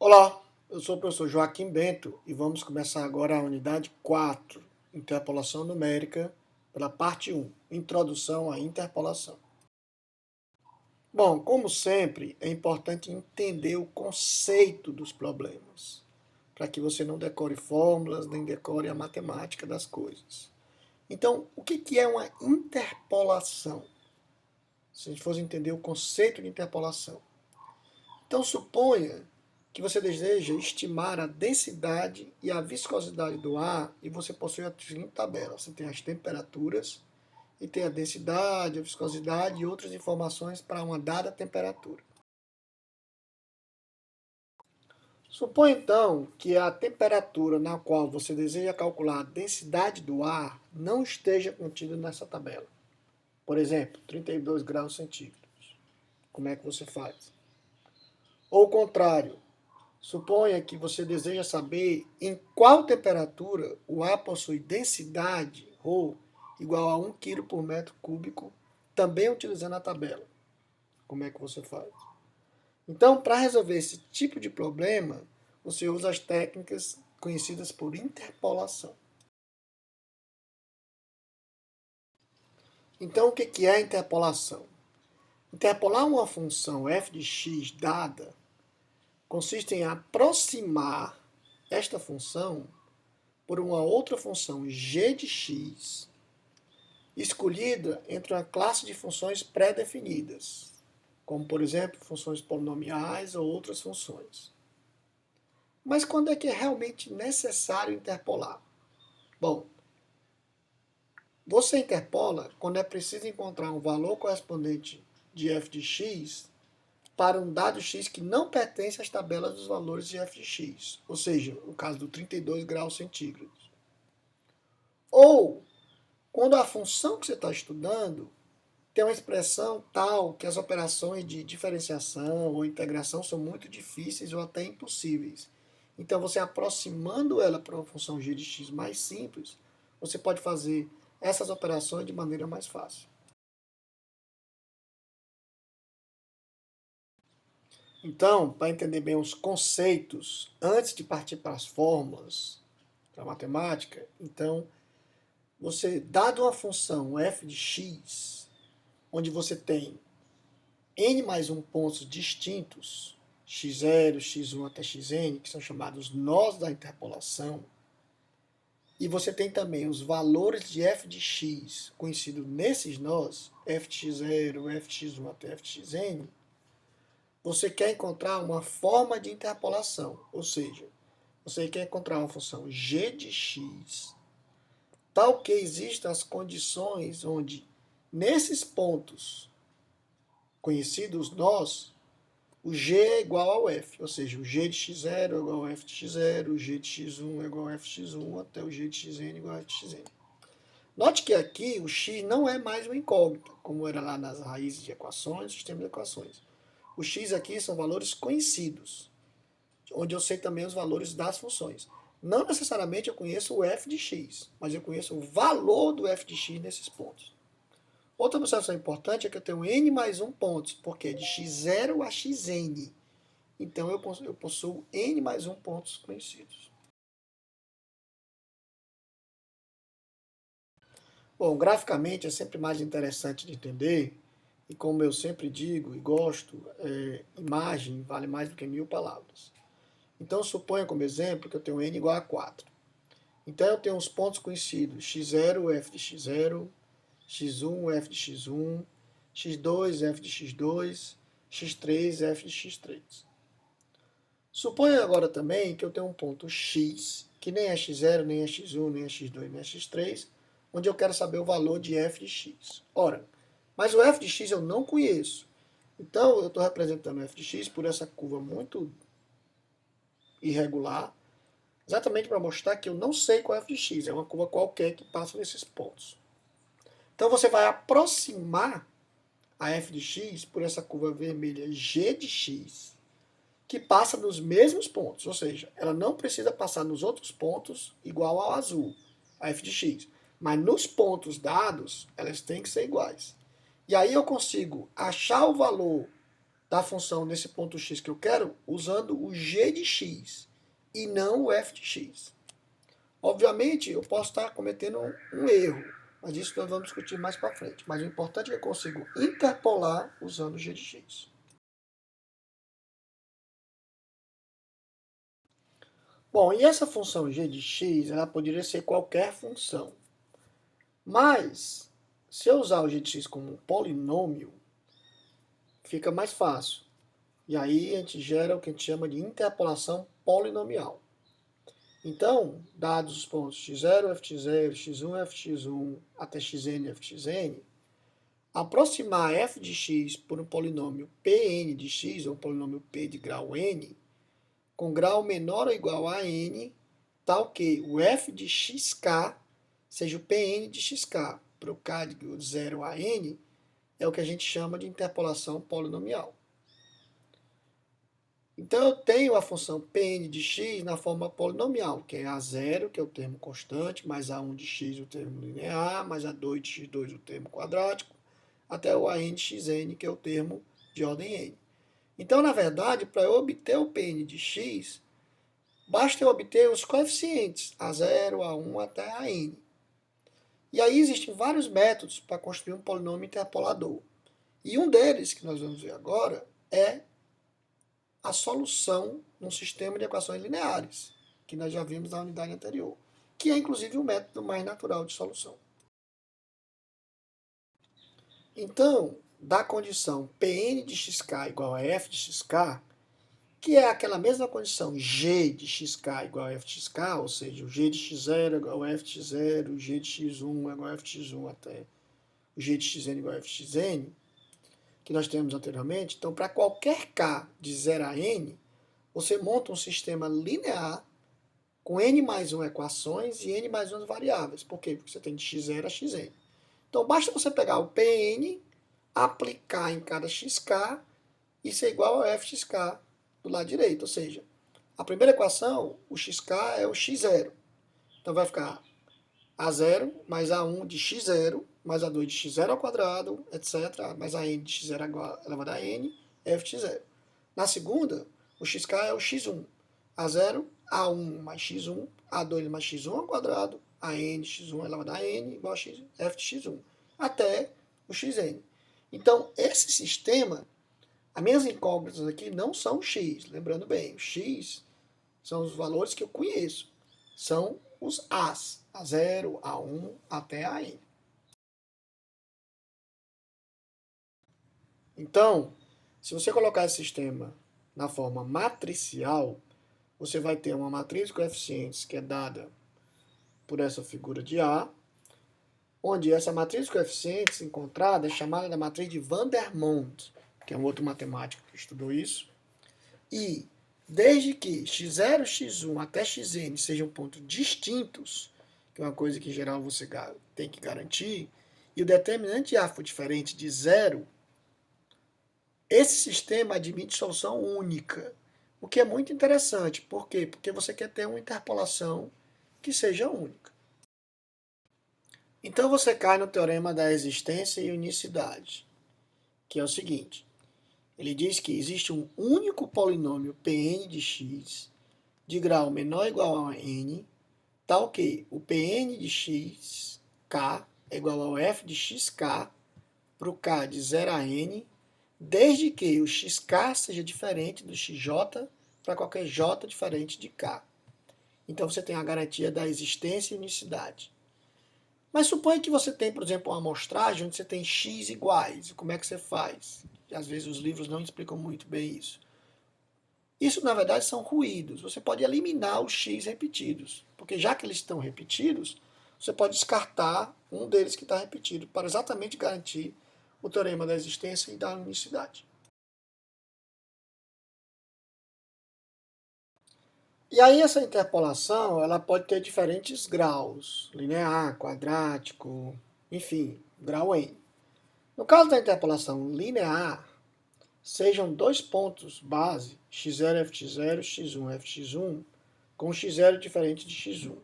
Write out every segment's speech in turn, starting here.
Olá, eu sou o professor Joaquim Bento e vamos começar agora a unidade 4, Interpolação Numérica, pela parte 1, Introdução à Interpolação. Bom, como sempre, é importante entender o conceito dos problemas, para que você não decore fórmulas, nem decore a matemática das coisas. Então, o que é uma interpolação? Se a gente fosse entender o conceito de interpolação. Então, suponha que você deseja estimar a densidade e a viscosidade do ar e você possui a seguinte tabela. Você tem as temperaturas e tem a densidade, a viscosidade e outras informações para uma dada temperatura. Suponha então que a temperatura na qual você deseja calcular a densidade do ar não esteja contida nessa tabela. Por exemplo, 32 graus centígrados. Como é que você faz? Ou o contrário, suponha que você deseja saber em qual temperatura o ar possui densidade, ρ, igual a 1 kg por metro cúbico, também utilizando a tabela. Como é que você faz? Então, para resolver esse tipo de problema, você usa as técnicas conhecidas por interpolação. Então, o que é a interpolação? Interpolar uma função f de x dada consiste em aproximar esta função por uma outra função g de x, escolhida entre uma classe de funções pré-definidas, como, por exemplo, funções polinomiais ou outras funções. Mas quando é que é realmente necessário interpolar? Bom, você interpola quando é preciso encontrar um valor correspondente de f de x para um dado x que não pertence às tabelas dos valores de f de x, ou seja, o caso do 32 graus centígrados. Ou quando a função que você está estudando tem uma expressão tal que as operações de diferenciação ou integração são muito difíceis ou até impossíveis. Então, você aproximando ela para uma função g de x mais simples, você pode fazer essas operações de maneira mais fácil. Então, para entender bem os conceitos, antes de partir para as fórmulas da matemática, então, você, dado uma função f de x, onde você tem n mais 1 pontos distintos, x0, x1 até xn, que são chamados nós da interpolação, e você tem também os valores de f de x conhecidos nesses nós, f de x0, f de x1 até f de xn, você quer encontrar uma forma de interpolação, ou seja, você quer encontrar uma função g de x, tal que existam as condições onde, nesses pontos conhecidos nós, o g é igual ao f, ou seja, o g de x0 é igual ao f de x0, o g de x1 é igual ao f de x1, até o g de xn é igual ao f de xn. Note que aqui o x não é mais uma incógnita, como era lá nas raízes de equações, sistema de equações. O x aqui são valores conhecidos, onde eu sei também os valores das funções. Não necessariamente eu conheço o f de x, mas eu conheço o valor do f de x nesses pontos. Outra observação importante é que eu tenho n mais 1 pontos, porque é de x0 a xn. Então eu possuo n mais 1 pontos conhecidos. Bom, graficamente é sempre mais interessante de entender, e como eu sempre digo e gosto, imagem vale mais do que 1000 palavras. Então suponha como exemplo que eu tenho n igual a 4. Então eu tenho os pontos conhecidos, x0, f de x0, x1, f de x1, x2, f de x2, x3, f de x3. Suponha agora também que eu tenho um ponto x, que nem é x0, nem é x1, nem é x2, nem é x3, onde eu quero saber o valor de f de x. Ora, mas o f de x eu não conheço. Então, eu estou representando o f de x por essa curva muito irregular, exatamente para mostrar que eu não sei qual é f de x, é uma curva qualquer que passa nesses pontos. Então, você vai aproximar a f de x por essa curva vermelha g de x, que passa nos mesmos pontos, ou seja, ela não precisa passar nos outros pontos igual ao azul, a f de x. Mas nos pontos dados, elas têm que ser iguais. E aí eu consigo achar o valor da função nesse ponto x que eu quero usando o g de x e não o f de x. Obviamente, eu posso estar cometendo um erro, mas isso nós vamos discutir mais para frente. Mas o importante é que eu consigo interpolar usando o g de x. Bom, e essa função g de x, ela poderia ser qualquer função. Mas, se eu usar o g de x como um polinômio, fica mais fácil. E aí a gente gera o que a gente chama de interpolação polinomial. Então, dados os pontos x0, f0, x1, fx1, até xn, fxn, aproximar f de x por um polinômio Pn de x, ou um polinômio P de grau n, com grau menor ou igual a n, tal que o f de xk seja o Pn de xk, para o k de 0 a n, é o que a gente chama de interpolação polinomial. Então, eu tenho a função Pn de x na forma polinomial, que é A0, que é o termo constante, mais A1 de x, o termo linear, mais A2 de x2, o termo quadrático, até o An de xn, que é o termo de ordem n. Então, na verdade, para eu obter o Pn de x, basta eu obter os coeficientes, A0, A1 até An. E aí existem vários métodos para construir um polinômio interpolador. E um deles, que nós vamos ver agora, é a solução num sistema de equações lineares, que nós já vimos na unidade anterior, que é inclusive o método mais natural de solução. Então, da condição Pn de xk igual a f de xk, que é aquela mesma condição g de xk igual a f de xk, ou seja, o g de x0 igual a f de x0, o g de x1 igual a f de x1 até o g de xn igual a f de xn, que nós temos anteriormente. Então, para qualquer k de 0 a n, você monta um sistema linear com n mais 1 equações e n mais 1 variáveis. Por quê? Porque você tem de x0 a xn. Então, basta você pegar o Pn, aplicar em cada xk e ser igual a fxk do lado direito. Ou seja, a primeira equação, o xk é o x0. Então, vai ficar a0 mais a1 de x0 mais a2 de x0 ao quadrado, etc. Mais a n de x0 elevado a n, f de x0. Na segunda, o xk é o x1. A0, A1 mais x1, A2 mais x1 ao quadrado, a n de x1 elevado a n igual a x, f de x1, até o xn. Então, esse sistema, as minhas incógnitas aqui não são o x, lembrando bem, o x são os valores que eu conheço, são os A's, A0, A1 até a n. Então, se você colocar esse sistema na forma matricial, você vai ter uma matriz de coeficientes que é dada por essa figura de A, onde essa matriz de coeficientes encontrada é chamada da matriz de Van der Monde, que é um outro matemático que estudou isso. E desde que x0, x1 até xn sejam pontos distintos, que é uma coisa que em geral você tem que garantir, e o determinante A for diferente de zero, esse sistema admite solução única, o que é muito interessante. Por quê? Porque você quer ter uma interpolação que seja única. Então você cai no teorema da existência e unicidade, que é o seguinte. Ele diz que existe um único polinômio Pn de x de grau menor ou igual a n, tal que o Pn de x, k, é igual ao f de xk para o k de 0 a n, desde que o xk seja diferente do xj para qualquer j diferente de k. Então você tem a garantia da existência e unicidade. Mas suponha que você tem, por exemplo, uma amostragem onde você tem x iguais. Como é que você faz? E às vezes os livros não explicam muito bem isso. Isso, na verdade, são ruídos. Você pode eliminar os x repetidos. Porque já que eles estão repetidos, você pode descartar um deles que está repetido, para exatamente garantir o teorema da existência e da unicidade. E aí essa interpolação, ela pode ter diferentes graus, linear, quadrático, enfim, grau n. No caso da interpolação linear, sejam dois pontos base, x0, f0, x1, fx1, com x0 diferente de x1.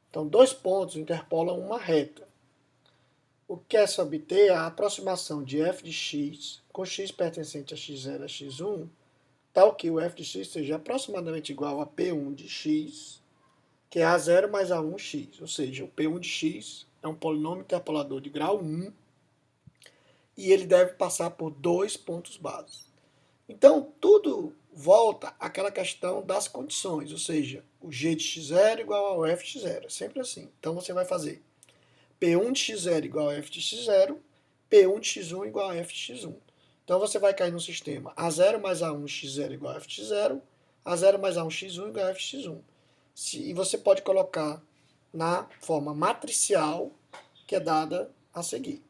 Então, dois pontos interpolam uma reta. o que quer se obter é a aproximação de f de x com x pertencente a x0 a x1, tal que o f de x seja aproximadamente igual a P1 de x, que é A0 mais A1x, ou seja, o P1 de x é um polinômio interpolador de grau 1 e ele deve passar por dois pontos base. Então, tudo volta àquela questão das condições, ou seja, o g de x0 igual ao f de x0, é sempre assim. Então, você vai fazer P1 de x0 igual a f de x0, P1 de x1 igual a f de x1. Então, você vai cair no sistema A0 mais A1 x0 igual a f de x0, A0 mais A1 x1 igual a f de x1. E você pode colocar na forma matricial que é dada a seguir.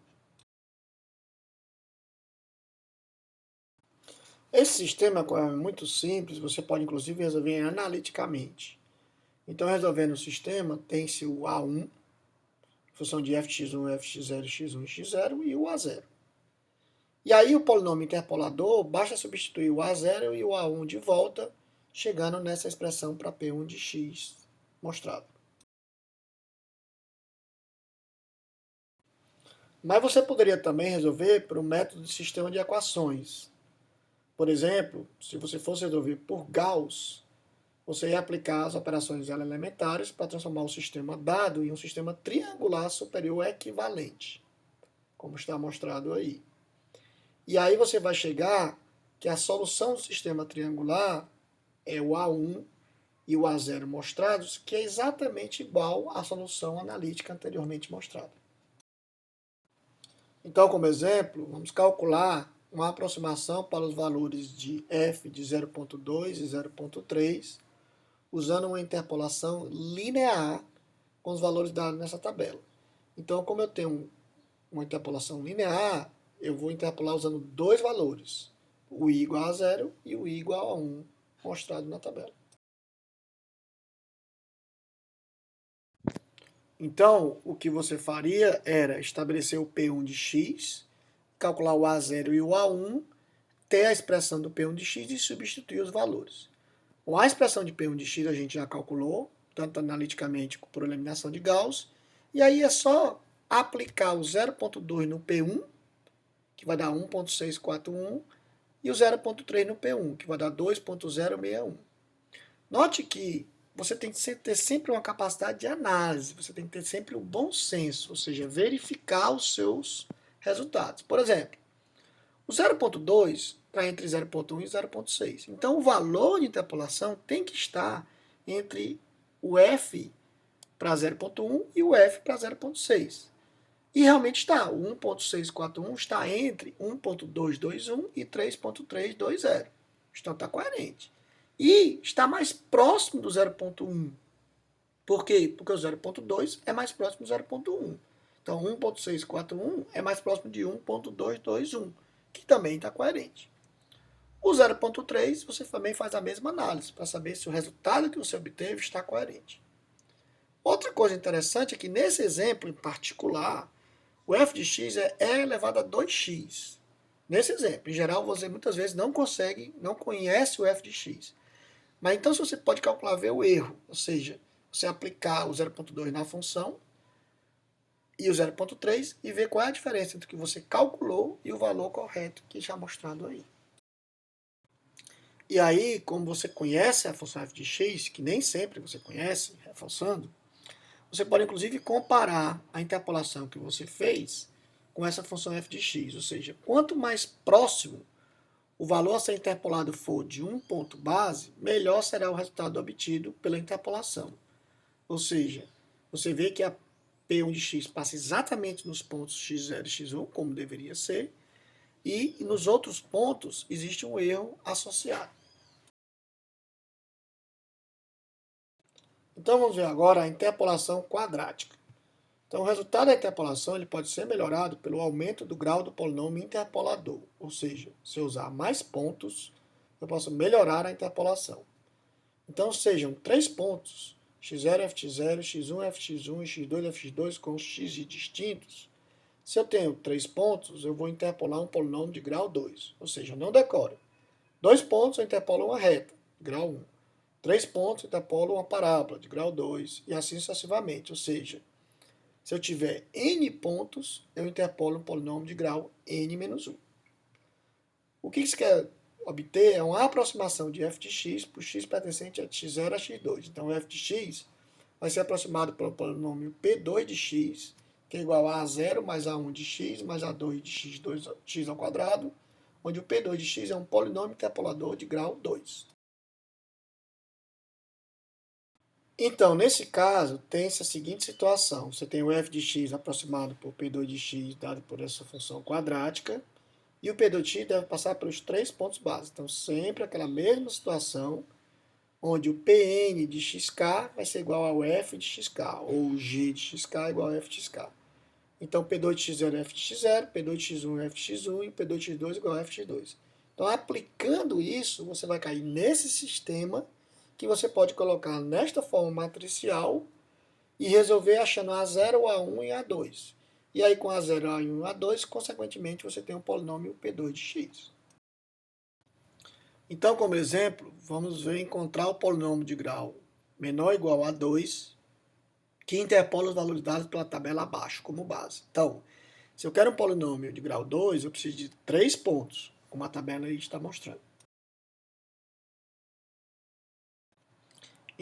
Esse sistema é muito simples, você pode inclusive resolver analiticamente. Então, resolvendo o sistema, tem-se o A1, função de f de x1, f de x0, x1 e x0, e o A0. E aí o polinômio interpolador, basta substituir o A0 e o A1 de volta, chegando nessa expressão para P1 de x mostrado. Mas você poderia também resolver por um método de sistema de equações. Por exemplo, se você fosse resolver por Gauss, você ia aplicar as operações elementares para transformar o sistema dado em um sistema triangular superior equivalente, como está mostrado aí. E aí você vai chegar que a solução do sistema triangular é o A1 e o A0 mostrados, que é exatamente igual à solução analítica anteriormente mostrada. Então, como exemplo, vamos calcular uma aproximação para os valores de f de 0,2 e 0,3, usando uma interpolação linear com os valores dados nessa tabela. Então, como eu tenho uma interpolação linear, eu vou interpolar usando dois valores, o i igual a 0 e o i igual a 1, mostrado na tabela. Então, o que você faria era estabelecer o P1 de x, calcular o A0 e o A1, ter a expressão do P1 de x e substituir os valores. A expressão de P1 de x a gente já calculou, tanto analiticamente como por eliminação de Gauss, e aí é só aplicar o 0,2 no P1, que vai dar 1,641, e o 0,3 no P1, que vai dar 2,061. Note que você tem que ter sempre uma capacidade de análise, você tem que ter sempre o bom senso, ou seja, verificar os seus resultados. Por exemplo, o 0,2 está entre 0,1 e 0,6. Então, o valor de interpolação tem que estar entre o f para 0,1 e o f para 0,6. E realmente está. O 1,641 está entre 1,221 e 3,320. Então, está coerente. E está mais próximo do 0,1. Por quê? Porque o 0,2 é mais próximo do 0,1. Então, 1,641 é mais próximo de 1,221, que também está coerente. O 0,3 você também faz a mesma análise, para saber se o resultado que você obteve está coerente. Outra coisa interessante é que nesse exemplo em particular, o f de x é e elevado a 2x. Nesse exemplo, em geral, você muitas vezes não conhece o f de x. Mas então você pode calcular, ver o erro, ou seja, você aplicar o 0,2 na função e o 0,3 e ver qual é a diferença entre o que você calculou e o valor correto que está mostrado aí. E aí, como você conhece a função f de x, que nem sempre você conhece, reforçando, você pode inclusive comparar a interpolação que você fez com essa função f de x, ou seja, quanto mais próximo o valor a ser interpolado for de um ponto base, melhor será o resultado obtido pela interpolação. Ou seja, você vê que a P1 de x passa exatamente nos pontos x0 e x1, como deveria ser, e nos outros pontos existe um erro associado. Então vamos ver agora a interpolação quadrática. Então o resultado da interpolação ele pode ser melhorado pelo aumento do grau do polinômio interpolador, ou seja, se eu usar mais pontos, eu posso melhorar a interpolação. Então sejam 3 pontos, x0, f de 0, x1, f de 1 e x2, f de 2 com x distintos. Se eu tenho 3 pontos, eu vou interpolar um polinômio de grau 2, ou seja, não decore. 2 pontos eu interpolo uma reta, grau 1. 3 pontos eu interpolo uma parábola de grau 2 e assim sucessivamente, ou seja, Se eu tiver n pontos, eu interpolo um polinômio de grau n menos 1. O que isso quer obter é uma aproximação de f de x para o x pertencente a x0 a x2. Então, f de x vai ser aproximado pelo polinômio p2 de x, que é igual a 0 mais a1 de x mais a2 de x ao quadrado, onde o p2 de x é um polinômio interpolador de grau 2. Então, nesse caso, tem-se a seguinte situação. Você tem o f de x aproximado por p2 de x, dado por essa função quadrática, e o p2 de x deve passar pelos 3 pontos básicos. Então, sempre aquela mesma situação, onde o Pn de xk vai ser igual ao f de xk, ou g de xk igual a f de xk. Então, P2 de x0 é f de x0, P2 de x1 é f de x1 e P2 de x2 igual a f de x2. Então, aplicando isso, você vai cair nesse sistema que você pode colocar nesta forma matricial e resolver achando A0, A1 e A2. E aí, com A0, A1 e A2, consequentemente, você tem um polinômio P2 de x. Então, como exemplo, vamos ver encontrar o polinômio de grau menor ou igual a 2, que interpola os valores dados pela tabela abaixo, como base. Então, se eu quero um polinômio de grau 2, eu preciso de 3 pontos, como a tabela aí está mostrando.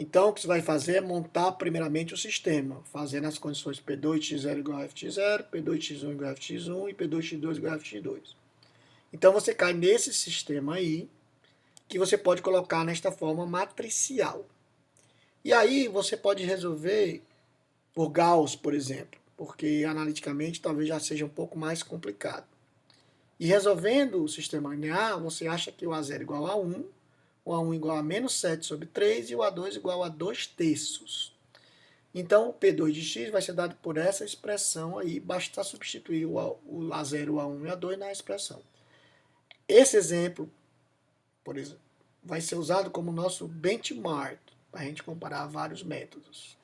Então, o que você vai fazer é montar primeiramente o sistema, fazendo as condições P2 de x0 igual a f de x0, P2 de x1 igual a f de x1 e P2 de x2 igual a f de x2. Então, você cai nesse sistema aí, que você pode colocar nesta forma matricial. E aí, você pode resolver por Gauss, por exemplo, porque analiticamente talvez já seja um pouco mais complicado. E resolvendo o sistema linear, você acha que o A0 igual a 1, o A1 igual a menos 7 sobre 3 e o A2 igual a 2 terços. Então, o P2 de x vai ser dado por essa expressão aí, basta substituir o A0, o A1 e o A2 na expressão. Esse exemplo, por exemplo, vai ser usado como nosso benchmark, para a gente comparar vários métodos.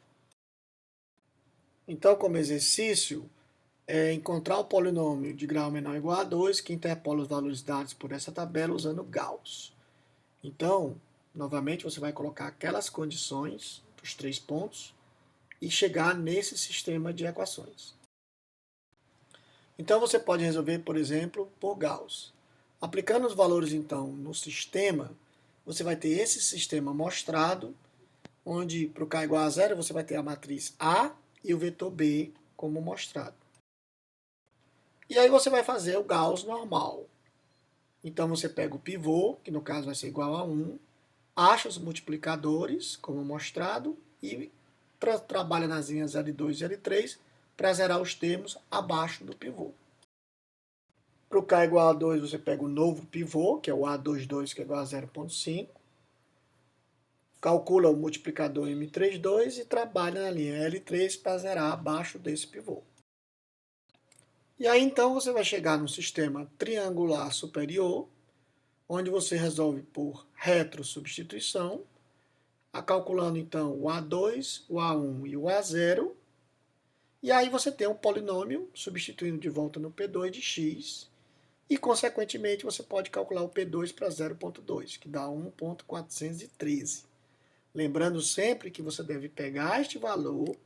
Então, como exercício, encontrar o polinômio de grau menor ou igual a 2, que interpola os valores dados por essa tabela usando Gauss. Então, novamente, você vai colocar aquelas condições dos 3 pontos e chegar nesse sistema de equações. Então, você pode resolver, por exemplo, por Gauss. Aplicando os valores, então, no sistema, você vai ter esse sistema mostrado, onde para o k igual a 0, você vai ter a matriz A e o vetor B como mostrado. E aí você vai fazer o Gauss normal. Então você pega o pivô, que no caso vai ser igual a 1, acha os multiplicadores, como mostrado, e trabalha nas linhas L2 e L3 para zerar os termos abaixo do pivô. Para o k igual a 2, você pega o novo pivô, que é o A22, que é igual a 0,5. Calcula o multiplicador M32 e trabalha na linha L3 para zerar abaixo desse pivô. E aí então você vai chegar no sistema triangular superior, onde você resolve por retrosubstituição, calculando então o A2, o A1 e o A0. E aí você tem um polinômio substituindo de volta no P2 de x. E, consequentemente, você pode calcular o P2 para 0,2, que dá 1,413. Lembrando sempre que você deve pegar este valor,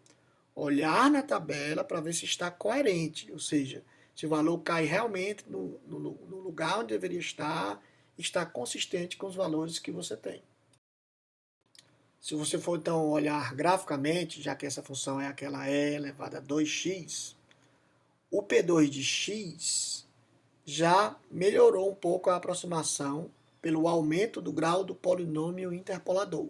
olhar na tabela para ver se está coerente, ou seja, se o valor cai realmente no lugar onde deveria estar, está consistente com os valores que você tem. Se você for então olhar graficamente, já que essa função é aquela e elevado a 2x, o P2 de x já melhorou um pouco a aproximação pelo aumento do grau do polinômio interpolador.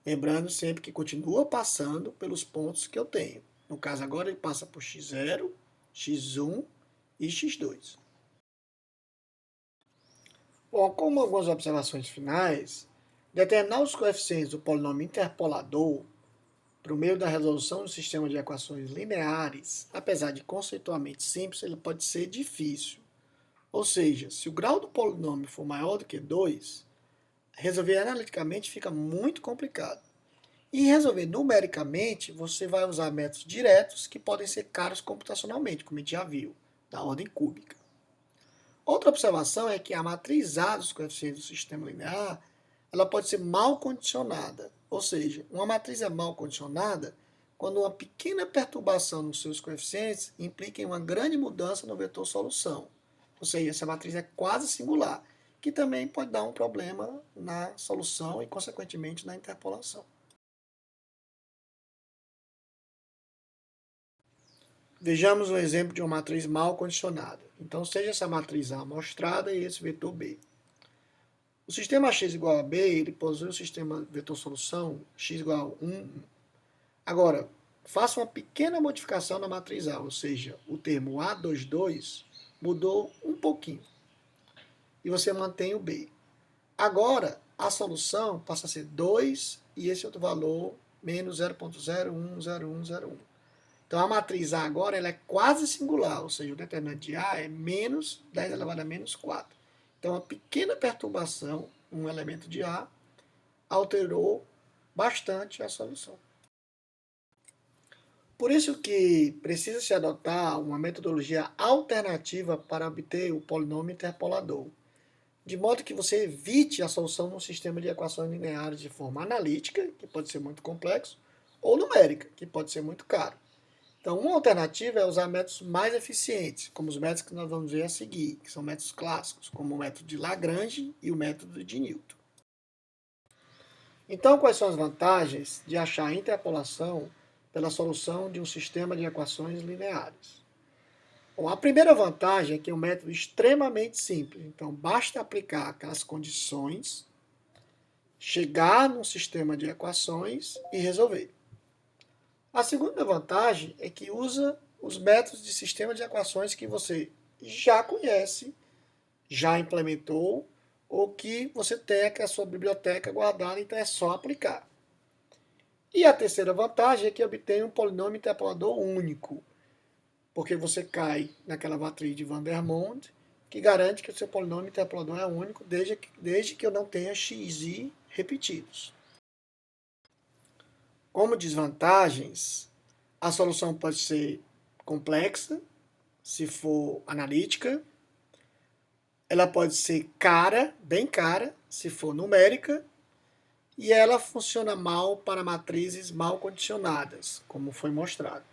Lembrando sempre que continua passando pelos pontos que eu tenho. No caso agora ele passa por x0, x1 e x2. Bom, como algumas observações finais, determinar os coeficientes do polinômio interpolador por meio da resolução do sistema de equações lineares, apesar de conceitualmente simples, ele pode ser difícil. Ou seja, se o grau do polinômio for maior do que 2, resolver analiticamente fica muito complicado. E resolver numericamente, você vai usar métodos diretos que podem ser caros computacionalmente, como a gente já viu, da ordem cúbica. Outra observação é que a matriz A dos coeficientes do sistema linear, ela pode ser mal condicionada. Ou seja, uma matriz é mal condicionada quando uma pequena perturbação nos seus coeficientes implica em uma grande mudança no vetor solução. Ou seja, essa matriz é quase singular, que também pode dar um problema na solução e, consequentemente, na interpolação. Vejamos um exemplo de uma matriz mal condicionada. Então, seja essa matriz A amostrada e esse vetor B. O sistema x igual a b, ele possui o sistema vetor solução x igual a 1. Agora, faça uma pequena modificação na matriz A, ou seja, o termo A22 mudou um pouquinho. E você mantém o B. Agora, a solução passa a ser 2 e esse outro valor, menos 0.010101. Então, a matriz A agora ela é quase singular, ou seja, o determinante de A é menos 10 elevado a menos 4. Então, uma pequena perturbação, um elemento de A, alterou bastante a solução. Por isso que precisa-se adotar uma metodologia alternativa para obter o polinômio interpolador, de modo que você evite a solução num sistema de equações lineares de forma analítica, que pode ser muito complexo, ou numérica, que pode ser muito caro. Então, uma alternativa é usar métodos mais eficientes, como os métodos que nós vamos ver a seguir, que são métodos clássicos, como o método de Lagrange e o método de Newton. Então, quais são as vantagens de achar a interpolação pela solução de um sistema de equações lineares? Bom, a primeira vantagem é que é um método extremamente simples. Então, basta aplicar aquelas condições, chegar num sistema de equações e resolver. A segunda vantagem é que usa os métodos de sistema de equações que você já conhece, já implementou, ou que você tem aqui a sua biblioteca guardada, então é só aplicar. E a terceira vantagem é que obtém um polinômio interpolador único, porque você cai naquela matriz de Van der Monde, que garante que o seu polinômio interpolador é único, desde que eu não tenha xi repetidos. Como desvantagens, a solução pode ser complexa, se for analítica. Ela pode ser cara, bem cara, se for numérica. E ela funciona mal para matrizes mal condicionadas, como foi mostrado.